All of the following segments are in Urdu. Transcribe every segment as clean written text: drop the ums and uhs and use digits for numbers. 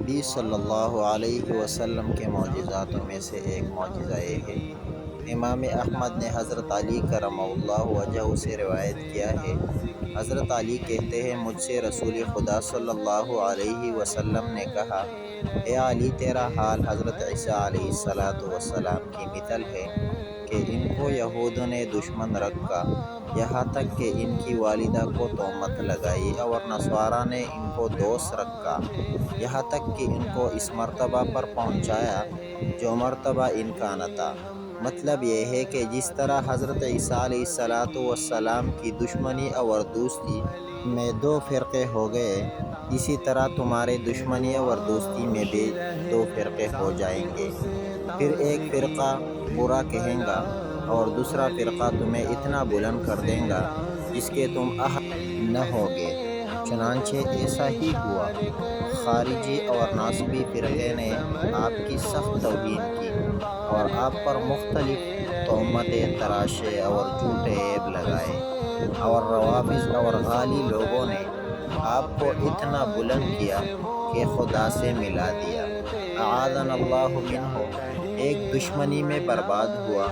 نبی صلی اللہ علیہ وسلم کے معجزاتوں میں سے ایک معجزہ یہ ہے۔ امام احمد نے حضرت علی کرم اللہ وجہہ سے روایت کیا ہے، حضرت علی کہتے ہیں مجھ سے رسول خدا صلی اللہ علیہ وسلم نے کہا، اے علی تیرا حال حضرت عیسیٰ علیہ السلام کی مثل ہے کہ ان کو یہودوں نے دشمن رکھا یہاں تک کہ ان کی والدہ کو تہمت لگائی، اور نصارہ نے ان کو دوست رکھا یہاں تک کہ ان کو اس مرتبہ پر پہنچایا جو مرتبہ ان کا نہ تھا۔ مطلب یہ ہے کہ جس طرح حضرت عیسیٰ علیہ السلام کی دشمنی اور دوستی میں دو فرقے ہو گئے، اسی طرح تمہارے دشمنی اور دوستی میں بھی دو فرقے ہو جائیں گے۔ پھر ایک فرقہ برا کہیں گا اور دوسرا فرقہ تمہیں اتنا بلند کر دے گا جس کے تم اہل نہ ہوگے۔ چنانچہ ایسا ہی ہوا۔ خارجی اور ناصبی فرقے نے آپ کی سخت توہین کی اور آپ پر مختلف تہمتیں تراشے اور جھوٹے عیب لگائے، اور روافض اور غالی لوگوں نے آپ کو اتنا بلند کیا کہ خدا سے ملا دیا۔ اعاذنا اللہ منہ۔ ایک دشمنی میں برباد ہوا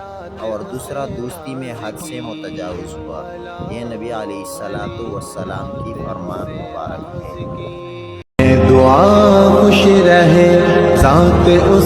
اور دوسرا دوستی میں حد سے متجاوز ہوا۔ یہ نبی علیہ السلام کی فرمان مبارک ہے۔ دعا خوش رہے ذات اس